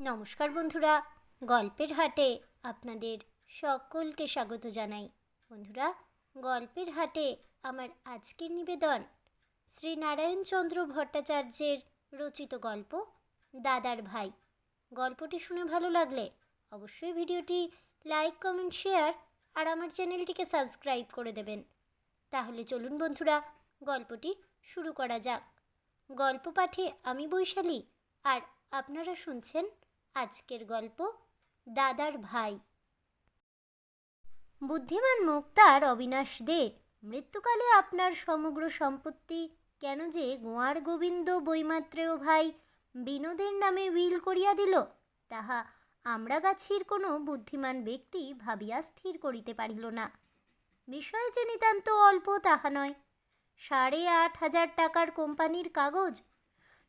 নমস্কার বন্ধুরা, গল্পের হাটে আপনাদের সকলকে স্বাগত জানাই। বন্ধুরা, গল্পের হাটে আমার আজকের নিবেদন শ্রী নারায়ণচন্দ্র ভট্টাচার্যের রচিত গল্প দাদার ভাই। গল্পটি শুনে ভালো লাগলে অবশ্যই ভিডিওটি লাইক, কমেন্ট, শেয়ার আর আমার চ্যানেলটিকে সাবস্ক্রাইব করে দেবেন। তাহলে চলুন বন্ধুরা, গল্পটি শুরু করা যাক। গল্প পাঠে আমি বৈশালী, আর আপনারা শুনছেন আজকের গল্প দাদার ভাই। বুদ্ধিমান মুক্তার অবিনাশ দে মৃত্যুকালে আপনার সমগ্র সম্পত্তি কেন যে গোয়ার গোবিন্দ বৈমাত্রেয় ভাই বিনোদের নামে উইল করিয়া দিল, তাহা আমড়াগাছির কোনো বুদ্ধিমান ব্যক্তি ভাবিয়া স্থির করিতে পারিল না। বিষয় যে নিতান্ত অল্প তাহা নয়। 8,500 টাকার কোম্পানির কাগজ,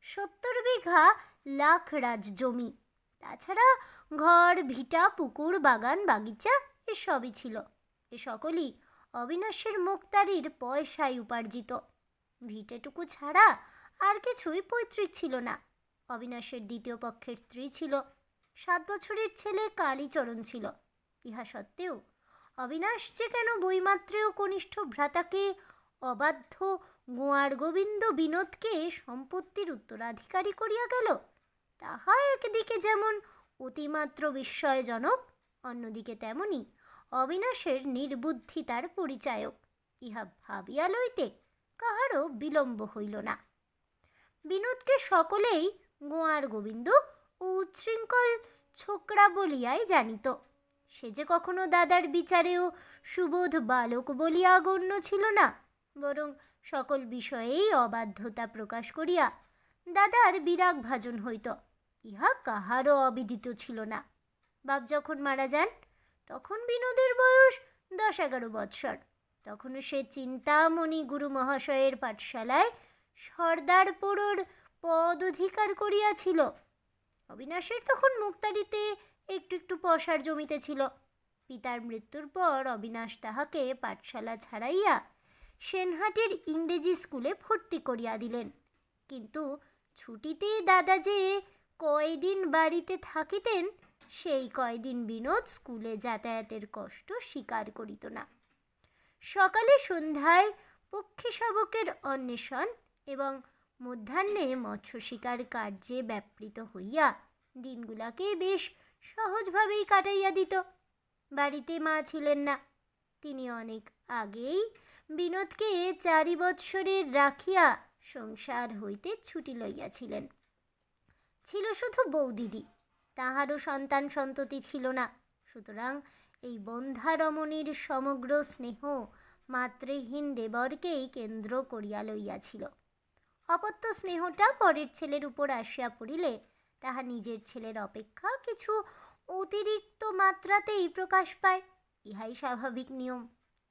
70 বিঘা লাখ রাজ জমি, তাছাড়া ঘর, ভিটা, পুকুর, বাগান, বাগিচা এসবই ছিল। এ সকলই অবিনাশের মুক্তারির পয়সায় উপার্জিত। ভিটেটুকু ছাড়া আর কিছুই পৈতৃক ছিল না। অবিনাশের দ্বিতীয় পক্ষের স্ত্রী ছিল, 7 বছরের ছেলে কালীচরণ ছিল। ইহা সত্ত্বেও অবিনাশ যে কেন বৈমাত্রেয় কনিষ্ঠ ভ্রাতাকে অবাধ্য গোয়ার গোবিন্দ বিনোদকে সম্পত্তির উত্তরাধিকারী করিয়া গেল, তাহা একদিকে যেমন অতিমাত্র বিস্ময়জনক, অন্যদিকে তেমনি অবিনাশের নির্বুদ্ধিতার পরিচায়ক। ইহা ভাবিয়া লইতে কাহারও বিলম্ব হইল না। বিনোদকে সকলেই গোয়ার গোবিন্দ ও উচ্ছৃঙ্খল ছোকরা বলিয়াই জানিত। সে যে কখনো দাদার বিচারেও সুবোধ বালক বলিয়া গণ্য ছিল না, বরং সকল বিষয়েই অবাধ্যতা প্রকাশ করিয়া দাদার বিরাগ ভাজন হইত। ইহা কাহারও অবিদিত ছিল না। বাপ যখন মারা যান তখন বিনোদের বয়স 10-11 বৎসর। তখনও সে চিন্তামণি গুরু মহাশয়ের পাঠশালায় সর্দারপুরর পদ অধিকার করিয়াছিল। অবিনাশের তখন মুক্তারিতে একটু একটু পয়সার জমিতে ছিল। পিতার মৃত্যুর পর অবিনাশ তাহাকে পাঠশালা ছাড়াইয়া সেনহাটের ইংরেজি স্কুলে ভর্তি করিয়া দিলেন। কিন্তু ছুটিতে দাদা যে কয়দিন বাড়িতে থাকিতেন, সেই কয়দিন বিনোদ স্কুলে যাতায়াতের কষ্ট স্বীকার করিত না। সকালে সন্ধ্যায় পক্ষী শাবকের অন্বেষণ এবং মধ্যাহ্নে মৎস্য শিকার কার্যে ব্যাপৃত হইয়া দিনগুলাকে বেশ সহজভাবেই কাটাইয়া দিত। বাড়িতে মা ছিলেন না। তিনি অনেক আগেই বিনোদকে 4 বৎসরের রাখিয়া সংসার হইতে ছুটি লইয়াছিলেন। ছিল শুধু বৌদিদি, তাহারও সন্তান সন্ততি ছিল না। সুতরাং এই বন্ধ্যা রমণীর সমগ্র স্নেহ মাতৃহীন দেবরকেই কেন্দ্র করিয়া লইয়াছিল। অপত্য স্নেহটা পরের ছেলের উপর আসিয়া পড়িলে তাহা নিজের ছেলের অপেক্ষা কিছু অতিরিক্ত মাত্রাতেই প্রকাশ পায়। ইহাই স্বাভাবিক নিয়ম।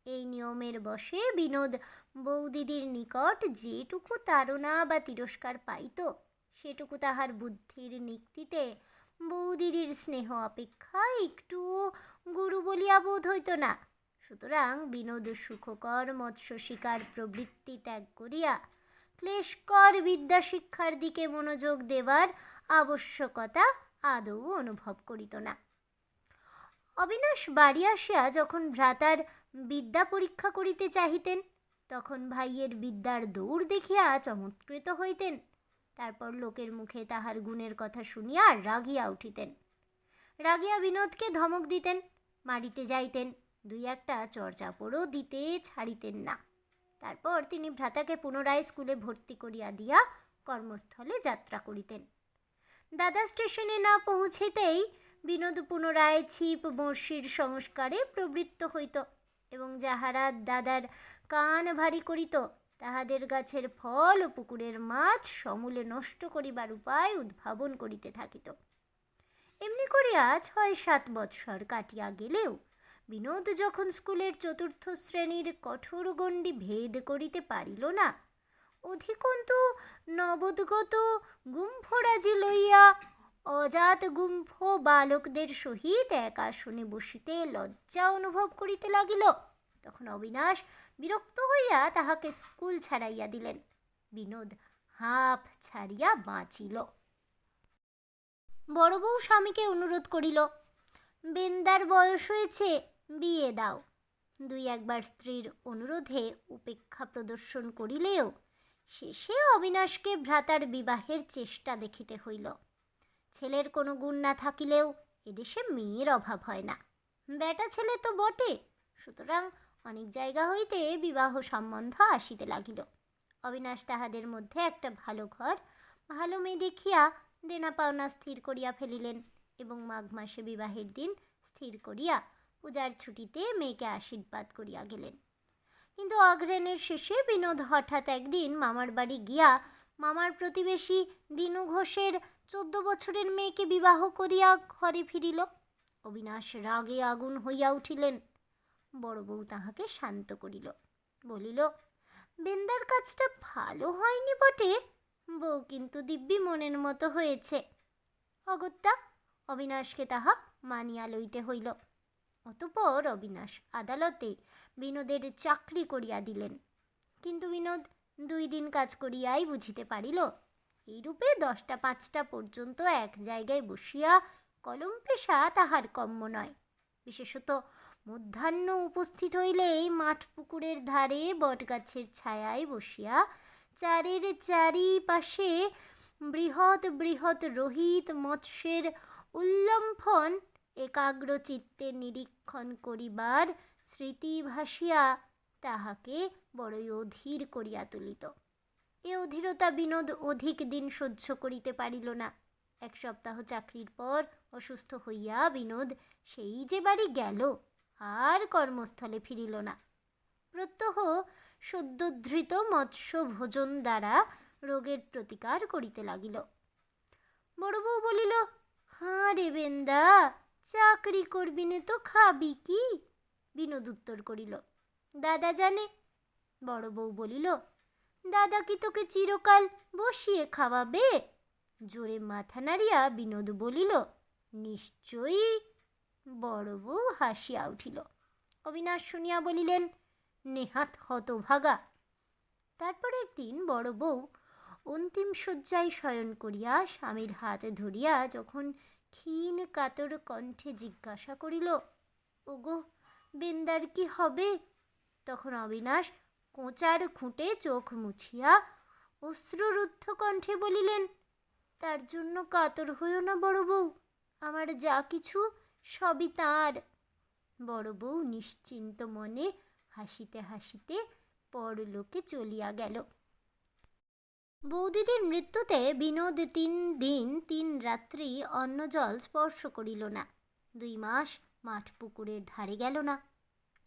এই নিয়মের বশে বিনোদ বৌদিদির নিকট যেটুকু তাড়না বা তিরস্কার পাইত, সেটুকু তাহার বুদ্ধির নিক্তিতে বৌদিদির স্নেহ অপেক্ষা একটুও গুরু বলিয়া বোধ হইত না। সুতরাং বিনোদ সুখকর মৎস্য শিকার প্রবৃত্তি ত্যাগ করিয়া ক্লেশকর বিদ্যা শিক্ষার দিকে মনোযোগ দেবার আবশ্যকতা আদৌ অনুভব করিত না। অবিনাশ বাড়ি আসিয়া যখন ভ্রাতার বিদ্যা পরীক্ষা করিতে চাহিতেন, তখন ভাইয়ের বিদ্যার দৌড় দেখিয়া চমৎকৃত হইতেন। তারপর লোকের মুখে তাহার গুণের কথা শুনিয়া রাগিয়া উঠিতেন। রাগিয়া বিনোদকে ধমক দিতেন, মারিতে যাইতেন, 2-একটা চড়চাপড়ও দিতে ছাড়িতেন না। তারপর তিনি ভ্রাতাকে পুনরায় স্কুলে ভর্তি করিয়া দিয়া কর্মস্থলে যাত্রা করিতেন। দাদা স্টেশনে না পৌঁছিতেই বিনোদ পুনরায় ছিপ বড়শির সংস্কারে প্রবৃত্ত হইত এবং যাহারা দাদার কান ভারী করিত, তাহাদের গাছের ফল ও পুকুরের মাছ সমূলে নষ্ট করিবার উপায় উদ্ভাবন করিতে থাকিত। এমনি করিয়া 6-7 বৎসর কাটিয়া গেলেও বিনোদ যখন স্কুলের 4র্থ শ্রেণীর কঠোর গণ্ডি ভেদ করিতে পারিল না, অধিকন্তু নবোদ্গত গুম্ফরাজি লইয়া অজাত গুম্ফ বালকদের সহিত এক আসনে বসিতে লজ্জা অনুভব করিতে লাগিল, তখন অবিনাশ বিরক্ত হইয়া তাহাকে স্কুল ছাড়াইয়া দিলেন। বিনোদ হাঁফ ছাড়িয়া বাঁচিল। বড় বউ স্বামীকে অনুরোধ করিল, বেন্দার বয়স হয়েছে, বিয়ে দাও। দুই একবার স্ত্রীর অনুরোধে উপেক্ষা প্রদর্শন করিলেও শেষে অবিনাশকে ভ্রাতার বিবাহের চেষ্টা দেখিতে হইল। ছেলের কোনো গুণ না থাকিলেও এদেশে মেয়ের অভাব হয় না। বেটা ছেলে তো বটে, সুতরাং অনেক জায়গা হইতে বিবাহ সম্বন্ধ আসিতে লাগিল। অবিনাশ তাহাদের মধ্যে একটা ভালো ঘর, ভালো মেয়ে দেখিয়া দেনা পাওনা স্থির করিয়া ফেলিলেন এবং মাঘ মাসে বিবাহের দিন স্থির করিয়া পূজার ছুটিতে মেয়েকে আশীর্বাদ করিয়া গেলেন। কিন্তু অগ্রহায়ণের শেষে বিনোদ হঠাৎ একদিন মামার বাড়ি গিয়া মামার প্রতিবেশী দিনু ঘোষের 14 বছরের মেয়েকে বিবাহ করিয়া ঘরে ফিরিল। অবিনাশ রাগে আগুন হইয়া উঠিলেন। বড় বউ তাহাকে শান্ত করিল, বলিল, বেন্দার কাজটা ভালো হয়নি বটে, বউ কিন্তু দিব্যি মনের মতো হয়েছে। অগত্যা অবিনাশকে তাহা মানিয়া লইতে হইল। অতঃপর অবিনাশ আদালতে বিনোদের চাকরি করিয়া দিলেন। কিন্তু বিনোদ 2 দিন কাজ করিয়াই বুঝিতে পারিল এইরূপে 10টা 5টা পর্যন্ত এক জায়গায় বসিয়া কলম পেশা তাহার কম্য নয়। বিশেষত মধ্যাহ্ন উপস্থিত হইলেই মাঠ পুকুরের ধারে বটগাছের ছায়ায় বসিয়া চারের চারিপাশে বৃহৎ বৃহৎ রোহিত মৎস্যের উল্লম্ফন একাগ্র চিত্তে নিরীক্ষণ করিবার স্মৃতি ভাসিয়া তাহাকে বড়ই অধীর করিয়া তুলিত। এ অধীরতা বিনোদ অধিক দিন সহ্য করিতে পারিল না। 1 সপ্তাহ চাকরির পর অসুস্থ হইয়া বিনোদ সেই যে বাড়ি গেল, আর কর্মস্থলে ফিরিল না। প্রত্যহ সদ্যোদ্ধৃত মৎস্য ভোজন দ্বারা রোগের প্রতিকার করিতে লাগিল। বড় বউ বলিল, হাঁ রে বেন্দা, চাকরি করবি নে তো খাবি কি? বিনোদ উত্তর করিল, দাদা জানে। বড় বউ বলিল, দাদা কি তোকে চিরকাল বসিয়ে খাওয়াবে? জোরে মাথা নাড়িয়া বিনোদ বলিল, নিশ্চয়ই। বড় বউ হাসিয়া উঠিল। অবিনাশ শুনিয়া বলিলেন, নেহাত হতভাগা। তারপর একদিন বড় বউ অন্তিম শয্যায় শয়ন করিয়া স্বামীর হাত ধরিয়া যখন ক্ষীণ কাতর কণ্ঠে জিজ্ঞাসা করিল, ওগো বেন্দার কি হবে? তখন অবিনাশ কোঁচার খুঁটে চোখ মুছিয়া অশ্রুরুদ্ধ কণ্ঠে বলিলেন, তার জন্য কাতর হইও না বড় বউ, আমার যা কিছু সবই তাঁর। বড় বউ নিশ্চিন্ত মনে হাসিতে হাসিতে পরলোকে চলিয়া গেল। বৌদিদির মৃত্যুতে বিনোদ 3 দিন 3 রাত্রি অন্ন জল স্পর্শ করিল না। 2 মাস মাঠ পুকুরের ধারে গেল না।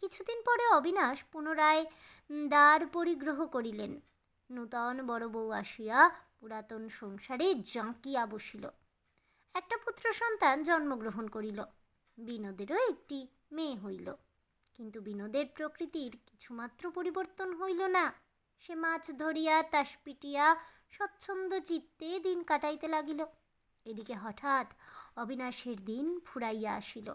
কিছুদিন পরে অবিনাশ পুনরায় দ্বার পরিগ্রহ করিলেন। নূতন বড় বউ আসিয়া পুরাতন সংসারে জাঁকিয়া বসিল। একটা পুত্র সন্তান জন্মগ্রহণ করিল। বিনোদেরও একটি মেয়ে হইল। কিন্তু বিনোদের প্রকৃতির কিছুমাত্র পরিবর্তন হইল না। সে মাছ ধরিয়া তাস পিটিয়া স্বচ্ছন্দ চিত্তে দিন কাটাইতে লাগিল। এদিকে হঠাৎ অবিনাশের দিন ফুরাইয়া আসিল।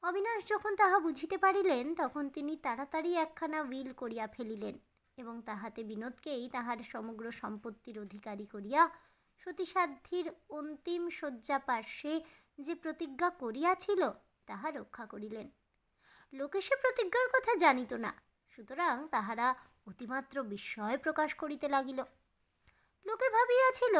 অবিনাশ যখন তাহা বুঝিতে পারিলেন তখন তিনি তাড়াতাড়ি একখানা উইল করিয়া ফেলিলেন এবং তাহাতে বিনোদকেই তাহার সমগ্র সম্পত্তির অধিকারী করিয়া সতীসাধ্যীর অন্তিম শয্যা পার্শ্বে যে প্রতিজ্ঞা করিয়াছিল তাহা রক্ষা করিলেন। লোকে সে প্রতিজ্ঞার কথা জানিত না, সুতরাং তাহারা অতিমাত্র বিস্ময় প্রকাশ করিতে লাগিল। লোকে ভাবিয়াছিল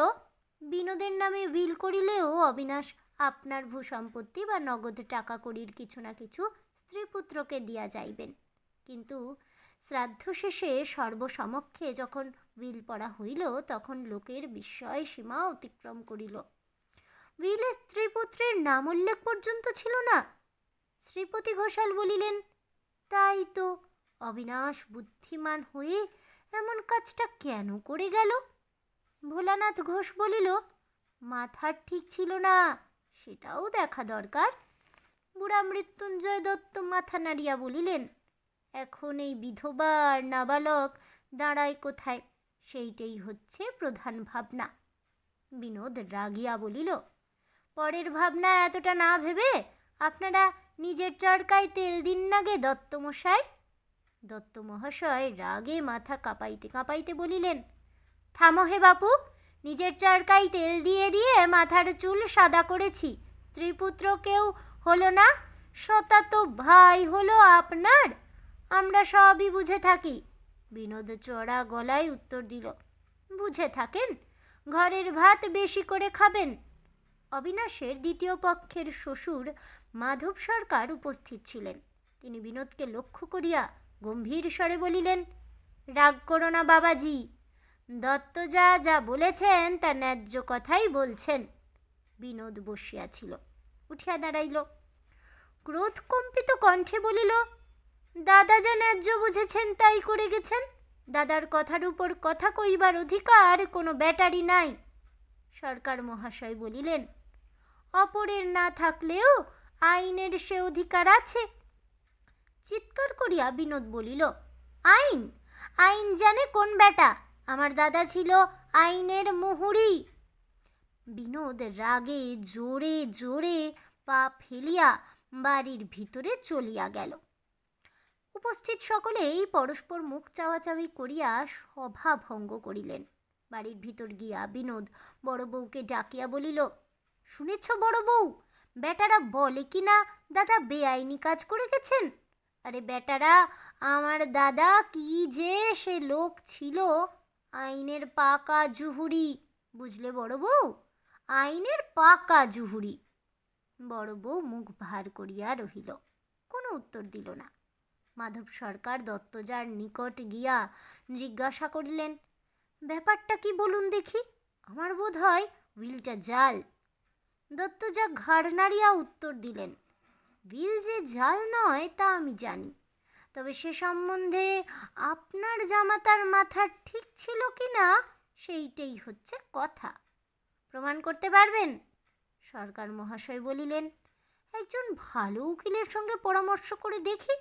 বিনোদের নামে উইল করিলেও অবিনাশ আপনার ভূসম্পত্তি বা নগদ টাকা কড়ির কিছু না কিছু স্ত্রীপুত্রকে দিয়া যাইবেন। কিন্তু শ্রাদ্ধ শেষে সর্বসমক্ষে যখন উইল পড়া হইল তখন লোকের বিস্ময় সীমা অতিক্রম করিল। উইলে স্ত্রীপুত্রের নাম উল্লেখ পর্যন্ত ছিল না। শ্রীপতি ঘোষাল বলিলেন, তাই তো, অবিনাশ বুদ্ধিমান হয়ে এমন কাজটা কেন করে গেল? ভোলানাথ ঘোষ বলিল, মাথার ঠিক ছিল না, সেটাও দেখা দরকার। বুড়া মৃত্যুঞ্জয় দত্ত মাথা নাড়িয়া বলিলেন, এখন এই বিধবা আর নাবালক দাঁড়ায় কোথায়, সেইটাই হচ্ছে প্রধান ভাবনা। বিনোদ রাগিয়া বলিল, পরের ভাবনা এতটা না ভেবে আপনারা নিজের চরকায় তেল দিন না গে দত্তমশাই। দত্ত মহাশয় রাগে মাথা কাঁপাইতে কাঁপাইতে বলিলেন, থামো হে বাপু, নিজের চরকায় তেল দিয়ে দিয়ে মাথার চুল সাদা করেছি, স্ত্রীপুত্র কেউ হলো না, শতাত ভাই হলো আপনার, আমরা সবই বুঝে থাকি। বিনোদ চড়া গলায় উত্তর দিল, বুঝে থাকেন? ঘরের ভাত বেশি করে খাবেন। অবিনাশের দ্বিতীয় পক্ষের শ্বশুর মাধব সরকার উপস্থিত ছিলেন। তিনি বিনোদকে লক্ষ্য করিয়া গম্ভীর স্বরে বলিলেন, রাগ করো না বাবাজি, দত্ত যা যা বলেছেন তা ন্যায্য কথাই বলছেন। বিনোদ বসিয়াছিল, উঠিয়া দাঁড়াইল, ক্রোধকম্পিত কণ্ঠে বলিল, দাদা যা ন্যায্য বুঝেছেন তাই করে গেছেন। দাদার কথার উপর কথা কইবার অধিকার কোনো ব্যাটারি নাই। সরকার মহাশয় বলিলেন, অপরের না থাকলেও আইনের সে অধিকার আছে। চিৎকার করিয়া বিনোদ বলিল, আইন? আইন জানে কোন বেটা? আমার দাদা ছিল আইনের মুহুরি। বিনোদ রাগে জোরে জোরে পা ফেলিয়া বাড়ির ভিতরে চলিয়া গেল। উপস্থিত সকলেই পরস্পর মুখ চাওয়াচাওয়ি করিয়া সভা ভঙ্গ করিলেন। বাড়ির ভিতর গিয়া বিনোদ বড় বউকে ডাকিয়া বলিল, শুনেছ বড় বউ, বেটারা বলে কি না দাদা বেআইনি কাজ করে গেছেন? আরে বেটারা, আমার দাদা কি যে সে লোক ছিল, আইনের পাকা জুহুরি, বুঝলে বড় বউ, আইনের পাকা জুহুরি। বড় বউ মুখ ভার করিয়া রহিল, কোনো উত্তর দিল না। মাধব সরকার দত্তজার নিকট গিয়া জিজ্ঞাসা করিলেন, ব্যাপারটা কি বলুন দেখি, আমার বোধ হয় উইলটা জাল। দত্তজা ঘাড় নাড়িয়া উত্তর দিলেন, উইল যে জাল নয় তা আমি জানি, তবে সে সম্বন্ধে আপনার জামাতার মাথা ঠিক ছিল কি না সেইটাই হচ্ছে কথা। প্রমাণ করতে পারবেন? সরকার মহাশয় বলিলেন, একজন ভালো উকিলের সঙ্গে পরামর্শ করে দেখি।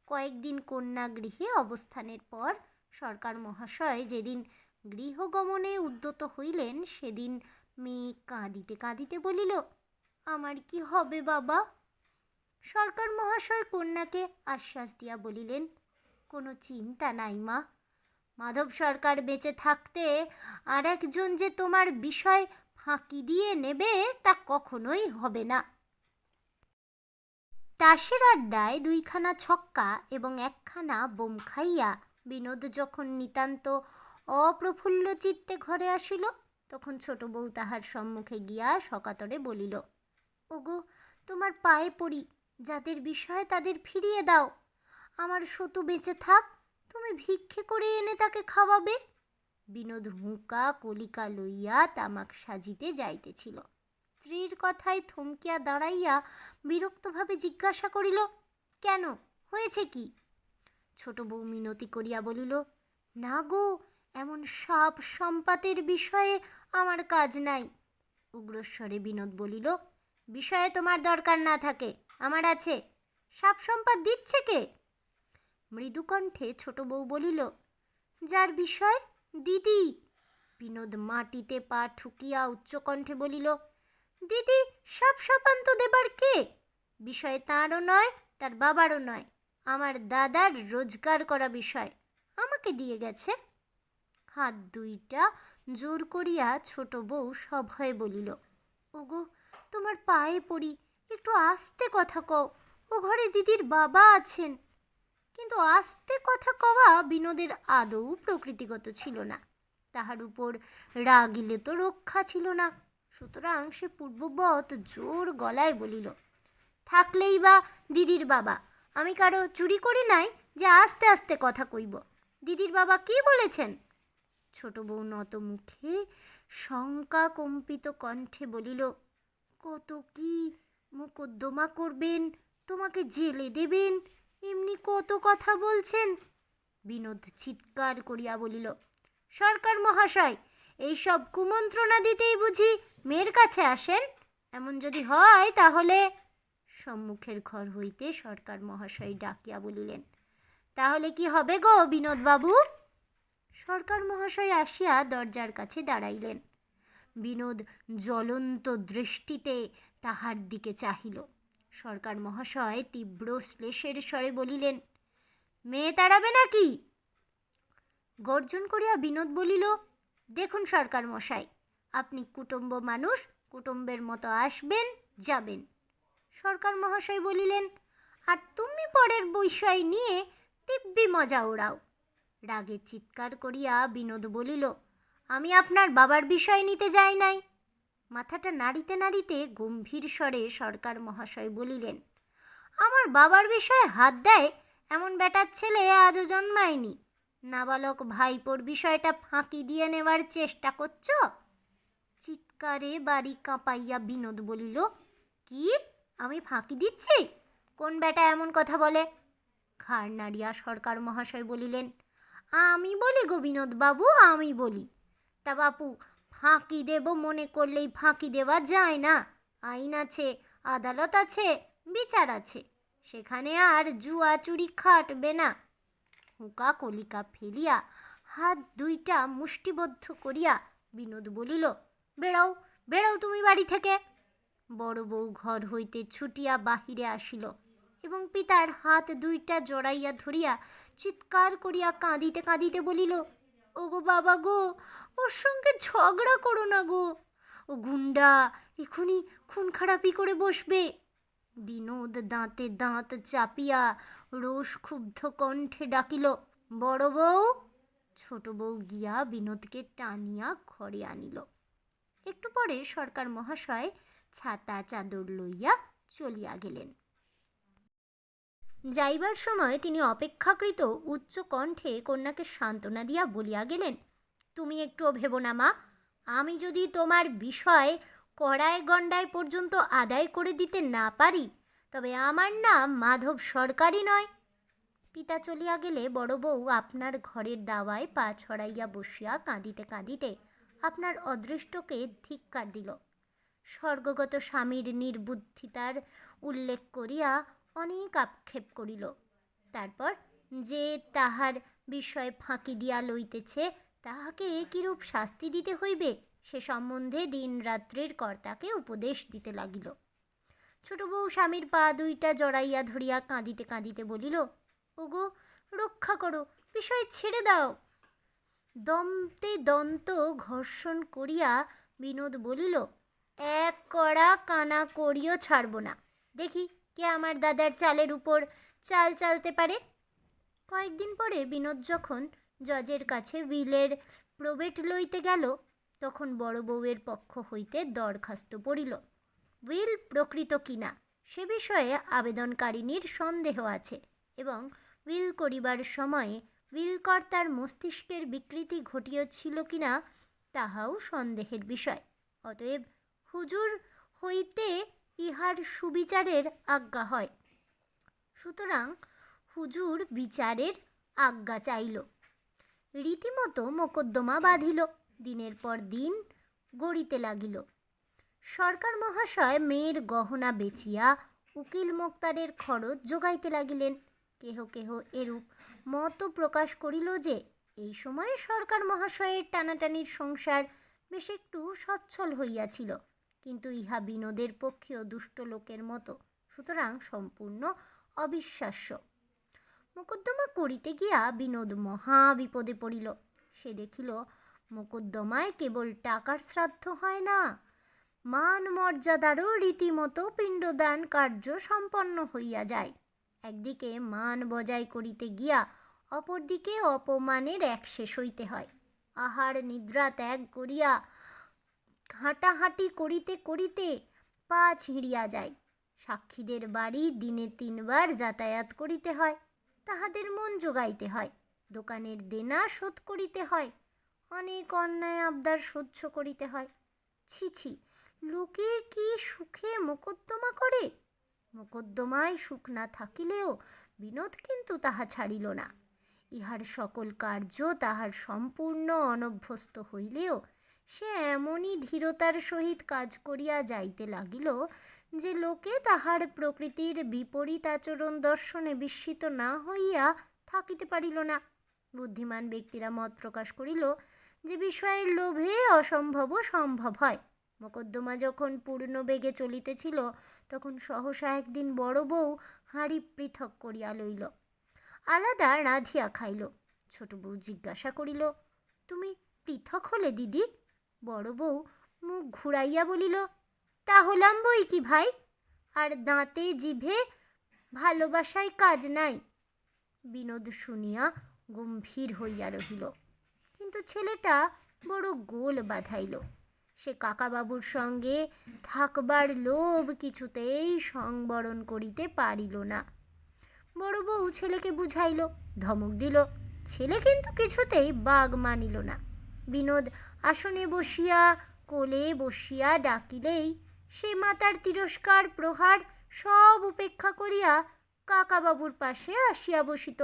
কয়েকদিন কন্যা গৃহে অবস্থানের পর সরকার মহাশয় যেদিন গৃহগমনে উদ্যত হইলেন, সেদিন মেয়ে কাঁদিতে কাঁদিতে বলিল, আমার কি হবে বাবা? সরকার মহাশয় কন্যাকে আশ্বাস দিয়া বলিলেন, কোনো চিন্তা নাই মা, মাধব সরকার বেঁচে থাকতে আর একজন যে তোমার বিষয় ফাঁকি দিয়ে নেবে তা কখনোই হবে না। তাসের আড্ডায় দুইখানা ছক্কা এবং একখানা বোম খাইয়া বিনোদ যখন নিতান্ত অপ্রফুল্ল চিত্তে ঘরে আসিল, তখন ছোট বউ তাহার সম্মুখে গিয়া সকাতরে বলিল, ওগো, তোমার পায়ে পড়ি, যাদের বিষয় তাদের ফিরিয়ে দাও। আমার সতু বেঁচে থাক, তুমি ভিক্ষে করে এনে তাকে খাওয়াবে। বিনোদ হুঁকা কলিকা লইয়া তামাক সাজিতে যাইতেছিল। স্ত্রীর কথায় থমকিয়া দাঁড়াইয়া বিরক্তভাবে জিজ্ঞাসা করিল, কেন, হয়েছে কি? ছোট বউ মিনতি করিয়া বলিল, না গো, এমন সাপ সম্পাতের বিষয়ে আমার কাজ নাই। উগ্রস্বরে বিনোদ বলিল, বিষয়ে তোমার দরকার না থাকে, আমার আছে। সাপ সম্পাত দিচ্ছে কে? মৃদুকণ্ঠে ছোট বউ বলিল, যার বিষয় দিদি। বিনোদ মাটিতে পা ঠুকিয়া উচ্চকণ্ঠে বলিল, দিদি সাপ সাপান্ত দেবার কে? বিষয় তাঁরও নয়, তার বাবারও নয়, আমার দাদার রোজগার করা বিষয়, আমাকে দিয়ে গেছে। হাত দুইটা জোর করিয়া ছোট বউ সভয়ে বলিল, ওগো, তোমার পায়ে পড়ি, একটু আস্তে কথা কও, ও ঘরে দিদির বাবা আছেন। কিন্তু আস্তে কথা কওয়া বিনোদের আদৌ প্রকৃতিগত ছিল না। তাহার উপর রাগিলে তো রক্ষা ছিল না, সুতরাং সে পূর্ববৎ জোর গলায় বলিল, থাকলেই বা দিদির বাবা, আমি কারো চুরি করি নাই যে আস্তে আস্তে কথা কইব। দিদির বাবা কি বলেছেন? ছোট বউ নত মুখে শঙ্কা কম্পিত কণ্ঠে বলিল, কত কি মোকদ্দমা করবেন, তোমাকে জেলে দেবেন, এমনি কত কথা বলছেন। বিনোদ চিৎকার করিয়া বলিল, সরকার মহাশয়, এইসব কুমন্ত্রণা দিতেই বুঝি মেয়ের কাছে আসেন? এমন যদি হয় তাহলে। সম্মুখের ঘর হইতে সরকার মহাশয় ডাকিয়া বলিলেন, তাহলে কি হবে গো বিনোদবাবু? সরকার মহাশয় আসিয়া দরজার কাছে দাঁড়াইলেন। বিনোদ জ্বলন্ত দৃষ্টিতে তাহার দিকে চাহিল। সরকার মহাশয় তীব্র শ্লেষের স্বরে বলিলেন, মেয়ে তাড়াবে নাকি? গর্জন করিয়া বিনোদ বলিল, দেখুন সরকার মশাই, আপনি কুটুম্ব মানুষ, কুটুম্বের মতো আসবেন যাবেন। সরকার মহাশয় বলিলেন, আর তুমি পরের বিষয় নিয়ে দিব্যি মজা ওড়াও। রাগে চিৎকার করিয়া বিনোদ বলিল, আমি আপনার বাবার বিষয় নিতে যাই নাই। মাথাটা নাড়িতে নাড়িতে গম্ভীর স্বরে সরকার মহাশয় বলিলেন, আমার বাবার বিষয়ে হাত দেয় এমন বেটার ছেলে আজও জন্মায়নি। নাবালক ভাইপোর বিষয়টা ফাঁকি দিয়ে নেওয়ার চেষ্টা করছ? চিৎকারে বাড়ি কাঁপাইয়া বিনোদ বলিল, কি আমি ফাঁকি দিচ্ছি? কোন বেটা এমন কথা বলে? ঘাড় নাড়িয়া সরকার মহাশয় বলিলেন, আমি বলি গো বিনোদ বাবু, আমি বলি। তা বাপু, ফাঁকি দেব মনে করলেই ফাঁকি দেওয়া যায় না। আইন আছে, আদালত আছে, বিচার আছে, সেখানে আর জুয়া চুরি খাটবে না। হুঁকা কলিকা ফেলিয়া হাত দুইটা মুষ্টিবদ্ধ করিয়া বিনোদ বলিল, বেরও, বেরও তুমি বাড়ি থেকে। বড় বউ ঘর হইতে ছুটিয়া বাহিরে আসিল এবং পিতার হাত দুইটা জড়াইয়া ধরিয়া চিৎকার করিয়া কাঁদিতে কাঁদিতে বলিল, ওগো বাবা গো, ওর সঙ্গে ঝগড়া করো না গো, ও গুন্ডা এখনই খুন খারাপি করে বসবে। বিনোদ দাঁতে দাঁত চাপিয়া রোষ ক্ষুব্ধ কণ্ঠে ডাকিল, বড় বউ। ছোট বউ গিয়া বিনোদকে টানিয়া ঘরে আনিল। একটু পরে সরকার মহাশয় ছাতা চাদর লইয়া চলিয়া গেলেন। যাইবার সময় তিনি অপেক্ষাকৃত উচ্চ কণ্ঠে কন্যাকে সান্ত্বনা দিয়া বলিয়া গেলেন, তুমি একটুও ভেবো না মা, আমি যদি তোমার বিষয় কড়ায় গণ্ডায় পর্যন্ত আদায় করে দিতে না পারি, তবে আমার নাম মাধব সরকারই নয়। পিতা চলিয়া গেলে বড় বউ আপনার ঘরের দাওয়ায় পা ছড়াইয়া বসিয়া কাঁদিতে কাঁদিতে আপনার অদৃষ্টকে ধিক্কার দিল। স্বর্গগত স্বামীর নির্বুদ্ধিতার উল্লেখ করিয়া অনেক আক্ষেপ করিল। তারপর যে তাহার বিষয় ফাঁকি দিয়া লইতেছে তাহাকে কিরূপ শাস্তি দিতে হইবে সে সম্বন্ধে দিন রাত্রির কর্তাকে উপদেশ দিতে লাগিল। ছোট বউ স্বামীর পা দুইটা জড়াইয়া ধরিয়া কাঁদিতে কাঁদিতে বলিল, ওগো রক্ষা করো, বিষয় ছেড়ে দাও। দন্তে দন্ত ঘর্ষণ করিয়া বিনোদ বলিল, এক কড়া কানা করিও ছাড়ব না, দেখি কে আমার দাদার চালের উপর চাল চালতে পারে। কয়েকদিন পরে বিনোদ যখন জজের কাছে উইলের প্রবেট লইতে গেল, তখন বড় বউয়ের পক্ষ হইতে দরখাস্ত পড়িল। উইল প্রকৃত কিনা সে বিষয়ে আবেদনকারিনীর সন্দেহ আছে এবং উইল করিবার সময়ে উইলকর্তার মস্তিষ্কের বিকৃতি ঘটিয়াছিল কিনা তাহাও সন্দেহের বিষয়। অতএব হুজুর হইতে ইহার সুবিচারের আজ্ঞা হয়। সুতরাং হুজুর বিচারের আজ্ঞা চাইল। রীতিমতো মোকদ্দমা বাঁধিল। দিনের পর দিন গড়িতে লাগিল। সরকার মহাশয় মেয়ের গহনা বেচিয়া উকিল মোক্তারের খরচ যোগাইতে লাগিলেন। কেহ কেহ এরূপ মত প্রকাশ করিল যে এই সময়ে সরকার মহাশয়ের টানাটানির সংসার বেশ একটু সচ্ছল হইয়াছিল, কিন্তু ইহা বিনোদের পক্ষেও দুষ্ট লোকের মতো, সুতরাং সম্পূর্ণ অবিশ্বাস্য। মোকদ্দমা করিতে গিয়া বিনোদ মহা বিপদে পড়িল। সে দেখিল মোকদ্দমায় কেবল টাকার শ্রাদ্ধ হয় না, মান মর্যাদারও রীতিমতো পিণ্ডদান কার্য সম্পন্ন হইয়া যায়। একদিকে মান বজায় করিতে গিয়া অপরদিকে অপমানের এক শেষ হইতে হয়। আহার নিদ্রা ত্যাগ করিয়া হাঁটাহাঁটি করিতে করিতে পা ছিঁড়িয়া যায়। সাক্ষীদের বাড়ি দিনে 3 বার যাতায়াত করিতে হয়, তাহাদের মন জোগাইতে হয়, দোকানের দেনা শোধ করিতে হয়, অনেক অন্যায় আবদার সহ্য করিতে হয়। ছি ছি, লোকে কি সুখে মোকদ্দমা করে? মোকদ্দমায় সুখ না থাকিলেও বিনোদ কিন্তু তাহা ছাড়িল না। ইহার সকল কার্য তাহার সম্পূর্ণ অনভ্যস্ত হইলেও সে এমনই ধীরতার সহিত কাজ করিয়া যাইতে লাগিল যে লোকে তাহার প্রকৃতির বিপরীত আচরণ দর্শনে বিস্মিত না হইয়া থাকিতে পারিল না। বুদ্ধিমান ব্যক্তিরা মত প্রকাশ করিল যে বিষয়ের লোভে অসম্ভবও সম্ভব হয়। মোকদ্দমা যখন পূর্ণ বেগে চলিতেছিল তখন সহসা একদিন বড় বউ হাঁড়ি পৃথক করিয়া লইল, আলাদা রাঁধিয়া খাইল। ছোট বউ জিজ্ঞাসা করিল, তুমি পৃথক হলে দিদি? বড় বউ মুখ ঘুরাইয়া বলিল, তা হলাম বই কি ভাই, আর দাঁতে জিভে ভালোবাসায় কাজ নাই। বিনোদ শুনিয়া গম্ভীর হইয়া রহিল, কিন্তু ছেলেটা বড় গোল বাধাইল। সে কাকাবাবুর সঙ্গে থাকবার লোভ কিছুতেই সংবরণ করিতে পারিল না। বড় বউ ছেলেকে বুঝাইল, ধমক দিল, ছেলে কিন্তু কিছুতেই বাগ মানিল না। বিনোদ আসনে বসিয়া কোলে বসিয়া ডাকিলেই সে মাতার তিরস্কার প্রহার সব উপেক্ষা করিয়া কাকাবাবুর পাশে আসিয়া বসিত।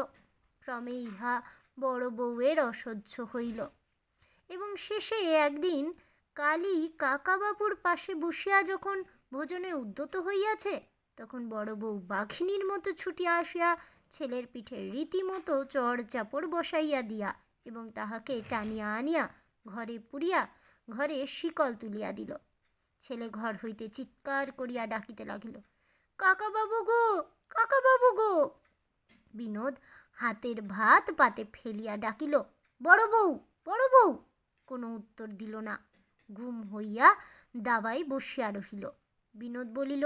ক্রমে ইহা বড় বউয়ের অসহ্য হইল, এবং শেষে একদিন কালী কাকাবাবুর পাশে বসিয়া যখন ভোজনে উদ্যত হইয়াছে, তখন বড় বউ বাঘিনীর মতো ছুটিয়া আসিয়া ছেলের পিঠে রীতিমতো চড় চাপড় বসাইয়া দিয়া এবং তাহাকে টানিয়া আনিয়া ঘরে পুরিয়া ঘরে শিকল তুলিয়া দিল। ছেলে ঘর হইতে চিৎকার করিয়া ডাকিতে লাগিল, কাকাবাবু গো, কাকাবাবু গো। বিনোদ হাতের ভাত পাতে ফেলিয়া ডাকিল, বড় বউ, বড় বউ। কোনো উত্তর দিল না, গুম হইয়া দাবায় বসিয়া রহিল। বিনোদ বলিল,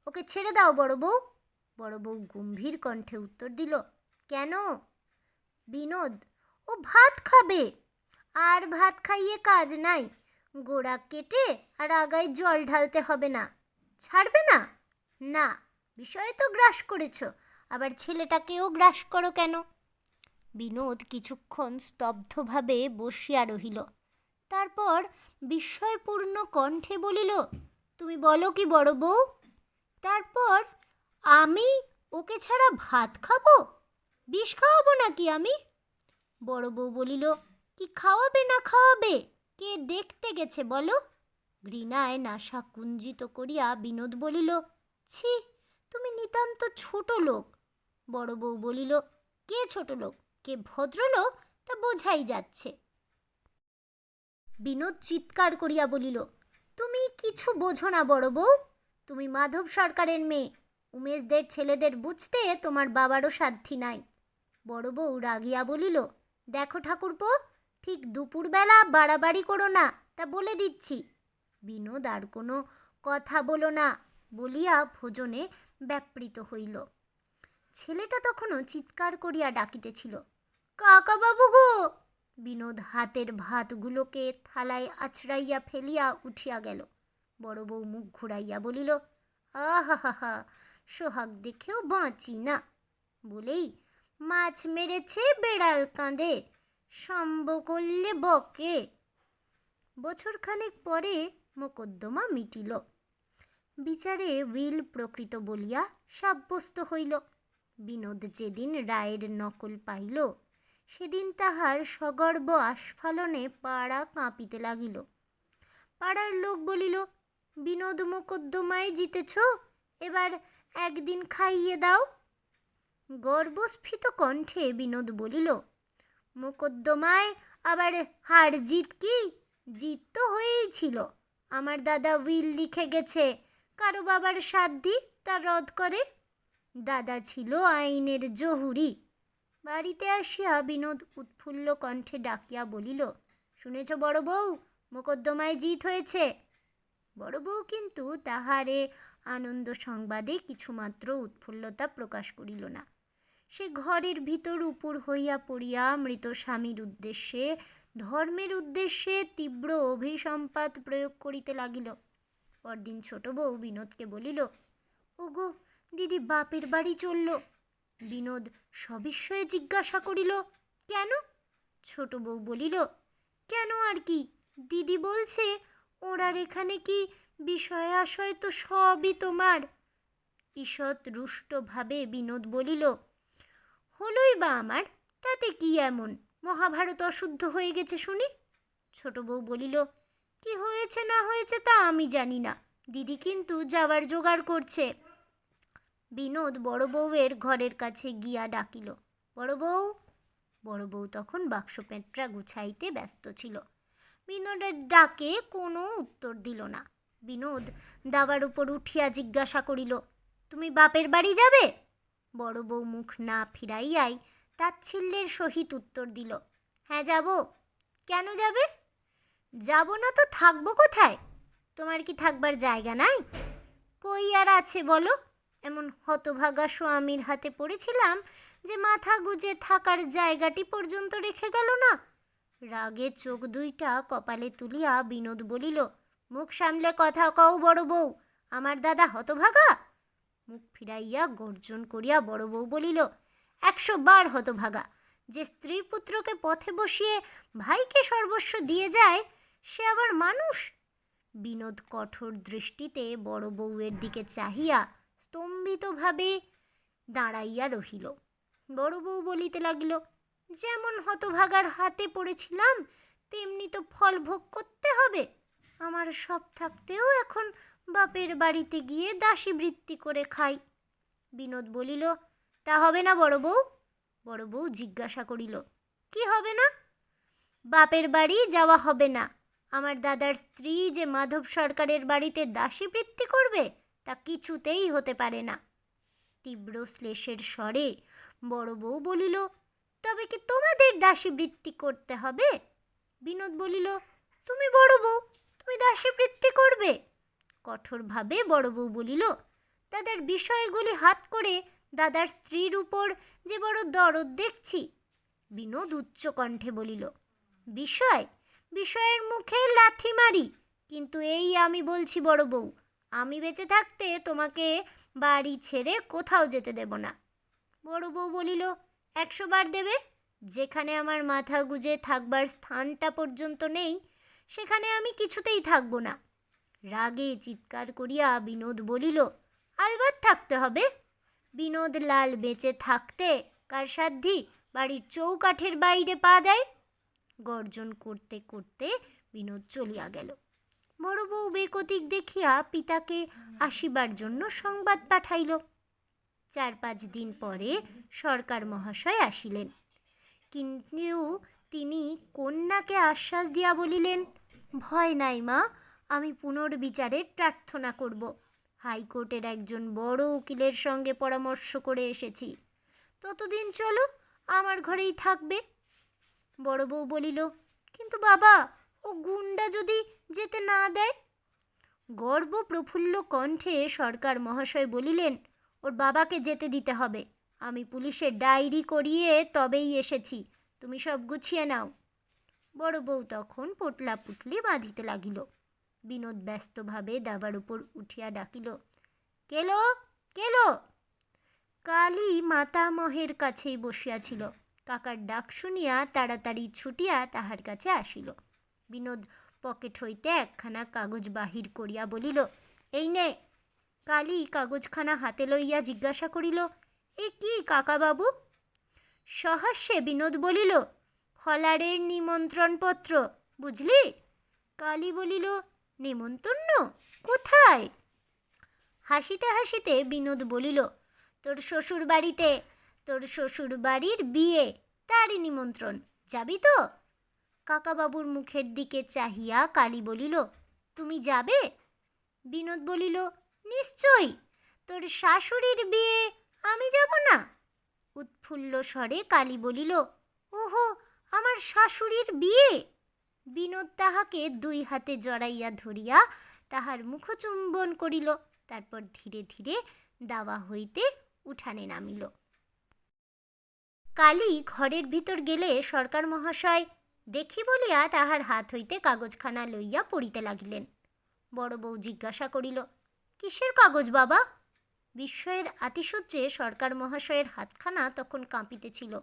ওকে ছেড়ে দাও বড় বউ। বড় বউ গম্ভীর কণ্ঠে উত্তর দিল, কেন? বিনোদ, ও ভাত খাবে, আর ভাত খাইয়ে কাজ নাই, গোড়া কেটে আর আগায় জল ঢালতে হবে না। ছাড়বে না? না, বিষয়ে তো গ্রাস করেছ, আবার ছেলেটাকেও গ্রাস করো কেন? বিনোদ কিছুক্ষণ স্তব্ধভাবে বসিয়া রহিল, তারপর বিস্ময়পূর্ণ কণ্ঠে বলিল, তুমি বলো কি বড় বউ? তারপর আমি ওকে ছাড়া ভাত খাবো? বিষ খাওয়াবো নাকি আমি? বড় বউ বলিল, কি খাওয়াবে না খাওয়াবে কে দেখতে গেছে বলো? ঘৃণায় নাসা কুঞ্জিত করিয়া বিনোদ বলিল, ছি, তুমি নিতান্ত ছোট লোক। বড় বউ বলিল, কে ছোট লোক, কে ভদ্রলোক তা বোঝাই যাচ্ছে। বিনোদ চিৎকার করিয়া বলিল, তুমি কিছু বোঝো না বড় বউ, তুমি মাধব সরকারের মেয়ে, উমেশদের ছেলেদের বুঝতে তোমার বাবারও সাধ্যি নাই। বড় বউ রাগিয়া বলিল, দেখো ঠাকুরপো, ঠিক দুপুরবেলা বাড়াবাড়ি করো না, তা বলে দিচ্ছি। বিনোদ আর কোনো কথা বলো না বলিয়া ভোজনে ব্যাপৃত হইল। ছেলেটা তখনও চিৎকার করিয়া ডাকিতেছিল, কাকাবাবু গো। বিনোদ হাতের ভাতগুলোকে থালায় আছড়াইয়া ফেলিয়া উঠিয়া গেল। বড় বউ মুখ ঘুরাইয়া বলিল, আহা, সোহাগ দেখেও বাঁচি না, বলেই মাছ মেরেছে বেড়াল কাঁদে, সম্ব করলে বকে। বছরখানেক পরে মোকদ্দমা মিটিল। বিচারে উইল প্রকৃত বলিয়া সাব্যস্ত হইল। বিনোদ যেদিন রায়ের নকল পাইল, সেদিন তাহার সগর্ব আস্ফালনে পাড়া কাঁপিতে লাগিল। পাড়ার লোক বলিল, বিনোদ মোকদ্দমায় জিতেছ, এবার একদিন খাইয়ে দাও। গর্বস্ফীত কণ্ঠে বিনোদ বলিল, মোকদ্দমায় আবার হার জিত কি? জিত তো হয়েই ছিল। আমার দাদা উইল লিখে গেছে, কারো বাবার সাধ্যি তা রদ করে। দাদা ছিল আইনের জহুরি। বাড়িতে আসিয়া বিনোদ উৎফুল্ল কণ্ঠে ডাকিয়া বলিল, শুনেছ বড় বউ, মোকদ্দমায় জিত হয়েছে। বড় বউ কিন্তু তাহারে আনন্দ সংবাদে কিছুমাত্র উৎফুল্লতা প্রকাশ করিল না। সে ঘরের ভিতর উপুর হইয়া পড়িয়া মৃত স্বামীর উদ্দেশ্যে, ধর্মের উদ্দেশ্যে তীব্র অভিসম্পাত প্রয়োগ করিতে লাগিল। পরদিন ছোট বউ বিনোদকে বলিল, ওগো দিদি বাপের বাড়ি চলল। বিনোদ সবিস্ময়ে জিজ্ঞাসা করিল, কেন? ছোট বউ বলিল, কেন আর কি, দিদি বলছে ওরার এখানে কি বিষয় আশয় তো সবই তোমার। ঈষৎ রুষ্টভাবে বিনোদ বলিল, হলোই বা আমার, তাতে কি এমন, মহাভারত অশুদ্ধ হয়ে গেছে শুনি। ছোট বউ বলিল, কি হয়েছে না হয়েছে তা আমি জানি না, দিদি কিন্তু যাবার জোগাড় করছে। বিনোদ বড় বউয়ের ঘরের কাছে গিয়া ডাকিল, বড় বউ। বড় বউ তখন বাক্স পেঁটরা গুছাইতে ব্যস্ত ছিল। বিনোদের ডাকে কোনো উত্তর দিল না। বিনোদ দাবার উপর উঠিয়া জিজ্ঞাসা করিল, তুমি বাপের বাড়ি যাবে? বড় বউ মুখ না ফিরাইয়াই তাচ্ছিল্যের সহিত উত্তর দিল, হ্যাঁ যাব। কেন যাবে? যাব না তো থাকবো কোথায়? তোমার কি থাকবার জায়গা নাই? কই আর আছে বলো? এমন হতভাগা স্বামীর হাতে পড়েছিলাম যে মাথা গুজে থাকার জায়গাটি পর্যন্ত রেখে গেল না। রাগে চোখ দুইটা কপালে তুলিয়া বিনোদ বলিল, মুখ সামলে কথা কও বড় বউ, আমার দাদা হতভাগা? মুখ ফিরাইয়া গর্জন করিয়া বড় বউ বলিল, 100 বার হতভাগা। যে স্ত্রী পুত্রকে পথে বসিয়ে ভাইকে সর্বস্ব দিয়ে যায়, সে আবার মানুষ? বিনোদ কঠোর দৃষ্টিতে বড় বউয়ের দিকে চাহিয়া স্তম্ভিতভাবে দাঁড়াইয়া রহিল। বড় বউ বলিতে লাগিল, যেমন হতভাগার হাতে পড়েছিলাম তেমনি তো ফল ভোগ করতে হবে। আমার সব থাকতেও এখন বাপের বাড়িতে গিয়ে দাসী বৃত্তি করে খাই। বিনোদ বলিল, তা হবে না বড় বউ। বড় বউ জিজ্ঞাসা করিল, কি হবে না? বাপের বাড়ি যাওয়া হবে না। আমার দাদার স্ত্রী যে মাধব সরকারের বাড়িতে দাসী বৃত্তি করবে তা কিছুতেই হতে পারে না। তীব্র শ্লেষের স্বরে বড় বউ বলিল, তবে কি তোমাদের দাসী বৃত্তি করতে হবে? বিনোদ বলিল, তুমি বড় বউ, তুমি দাসী বৃত্তি করবে? কঠোরভাবে বড় বউ বলিল, দাদার বিষয়গুলি হাত করে দাদার স্ত্রীর উপর যে বড় দরদ দেখছি। বিনোদ উচ্চ কণ্ঠে বলিল, বিষয়? বিষয়ের মুখে লাথি মারি। কিন্তু এই আমি বলছি বড় বউ, আমি বেঁচে থাকতে তোমাকে বাড়ি ছেড়ে কোথাও যেতে দেব না। বড় বউ বলিল, 100 বার দেবে। যেখানে আমার মাথা গুজে থাকবার স্থানটা পর্যন্ত নেই, সেখানে আমি কিছুতেই থাকব না। রাগে চিৎকার করিয়া বিনোদ বলিল, আলবাত থাকতে হবে। বিনোদ লাল বেঁচে থাকতে কার সাধ্যি বাড়ির চৌকাঠের বাইরে পা দেয়? গর্জন করতে করতে বিনোদ চলিয়া গেল। বড় বউ বেকতিক দেখিয়া পিতাকে আসিবার জন্য সংবাদ পাঠাইল। 4-5 দিন পরে সরকার মহাশয় আসিলেন। কিন্তু তিনি কন্যাকে আশ্বাস দিয়া বলিলেন, ভয় নাই মা, আমি পুনর্বিচারের প্রার্থনা করব। হাইকোর্টের একজন বড় উকিলের সঙ্গে পরামর্শ করে এসেছি। ততদিন চলো, আমার ঘরেই থাকবে। বড় বউ বলিল, কিন্তু বাবা, ও গুন্ডা যদি যেতে না দেয়? গর্ব প্রফুল্ল কণ্ঠে সরকার মহাশয় বলিলেন, ওর বাবাকে যেতে দিতে হবে। আমি পুলিশের ডায়েরি করিয়ে তবেই এসেছি, তুমি সব গুছিয়ে নাও। বড় বউ তখন পোটলা পুটলি বাঁধিতে লাগিল। বিনোদ ব্যস্তভাবে দাবার উপর উঠিয়া ডাকিল, কেলো কেলো। কালী মাতামহের কাছেই বসিয়াছিল। কাকার ডাক শুনিয়া তাড়াতাড়ি ছুটিয়া তাহার কাছে আসিল। বিনোদ পকেট হইতে একখানা কাগজ বাহির করিয়া বলিল, এই নে। কালী কাগজখানা হাতে লইয়া জিজ্ঞাসা করিল, এ কি কাকাবাবু? সহাস্যে বিনোদ বলিল, ফলারের নিমন্ত্রণপত্র, বুঝলি? কালী বলিল, নিমন্ত্রণ? কোথায়? হাসিতে হাসিতে বিনোদ বলিল, তোর শ্বশুর বাড়িতে, তোর শ্বশুর বাড়ির বিয়ে, তারই নিমন্ত্রণ, যাবি তো? কাকাবাবুর মুখের দিকে চাহিয়া কালী বলিল, তুমি যাবে? বিনোদ বলিল, নিশ্চয়ই। তোর শাশুড়ির বিয়ে, আমি যাব না? উৎফুল্ল স্বরে কালী বলিল, ওহো, আমার শাশুড়ির বিয়ে? বিনোদ তাহাকে 2 হাতে জড়াইয়া ধরিয়া তাহার মুখচুম্বন করিল। তারপর ধীরে ধীরে দাওয়া হইতে উঠানে নামিল। কালী ঘরের ভিতর গেলে সরকার মহাশয় দেখি বলিয়া তাহার হাত হইতে কাগজখানা লইয়া পড়িতে লাগিলেন। বড় বউ জিজ্ঞাসা করিল, কিসের কাগজ বাবা? বিস্ময়ের আতিশয্যে সরকার মহাশয়ের হাতখানা তখন কাঁপিতেছিল,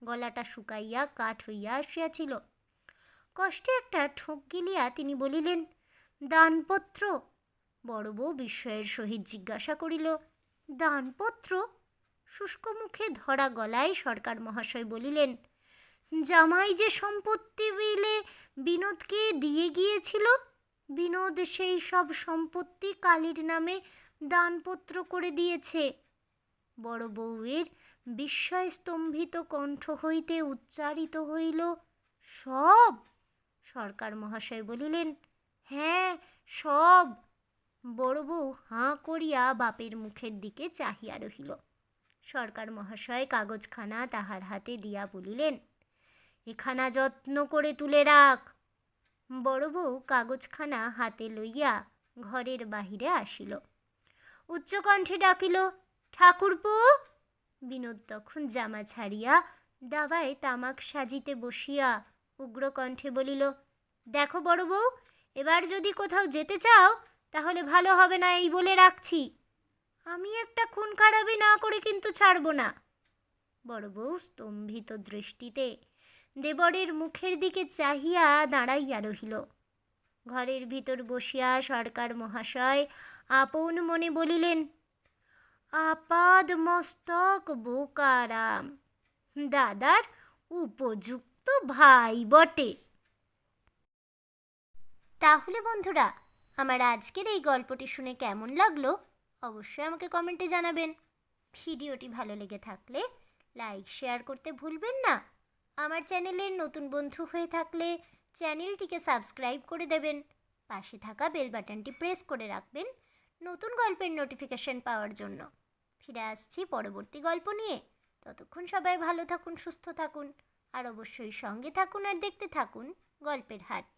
গলাটা শুকাইয়া কাঠ হইয়া আসিয়াছিল। কষ্টে একটা ঠোক গিলিয়া তিনি বলিলেন, দানপত্র। বড় বউ বিস্ময়ের সহিত জিজ্ঞাসা করিল, দানপত্র? শুষ্ক মুখে ধরা গলায় সরকার মহাশয় বলিলেন, জামাই যে সম্পত্তি উইলে বিনোদকে দিয়ে গিয়েছিল, বিনোদ সেই সব সম্পত্তি কালীর নামে দানপত্র করে দিয়েছে। বড় বউয়ের বিস্ময় স্তম্ভিত কণ্ঠ হইতে উচ্চারিত হইল, সব? সরকার মহাশয় বলিলেন, হ্যাঁ, সব। বড় বউ হাঁ করিয়া বাপের মুখের দিকে চাহিয়া রহিল। সরকার মহাশয় কাগজখানা তাহার হাতে দিয়া বলিলেন, এখানা যত্ন করে তুলে রাখ। বড় বউ কাগজখানা হাতে লইয়া ঘরের বাহিরে আসিল। উচ্চকণ্ঠে ডাকিল, ঠাকুরপো। বিনোদ তখন জামা ছাড়িয়া দাওয়ায় তামাক সাজিতে বসিয়া উগ্রকণ্ঠে বলিল, দেখো বড় বউ, এবার যদি কোথাও যেতে চাও তাহলে ভালো হবে না, এই বলে রাখছি। আমি একটা খুন খারাপি না করে কিন্তু ছাড়ব না। বড় বউ স্তম্ভিত দৃষ্টিতে দেবরের মুখের দিকে চাহিয়া দাঁড়াইয়া রহিল। ঘরের ভিতর বসিয়া সরকার মহাশয় আপন মনে বলিলেন, আপাদ মস্তক বোকারাম, দাদার উপযুক্ত ভাই বটে। তাহলে বন্ধুরা, আমার আজকের এই গল্পটি শুনে কেমন লাগলো অবশ্যই আমাকে কমেন্টে জানাবেন। ভিডিওটি ভালো লেগে থাকলে লাইক শেয়ার করতে ভুলবেন না। আমার চ্যানেলের নতুন বন্ধু হয়ে থাকলে চ্যানেলটিকে সাবস্ক্রাইব করে দেবেন। পাশে থাকা বেল বাটনটি প্রেস করে রাখবেন নতুন গল্পের নোটিফিকেশন পাওয়ার জন্য। ফিরে আসছি পরবর্তী গল্প নিয়ে। ততক্ষণ সবাই ভালো থাকুন, সুস্থ থাকুন, আর অবশ্যই সঙ্গে থাকুন আর দেখতে থাকুন গল্পের হাট।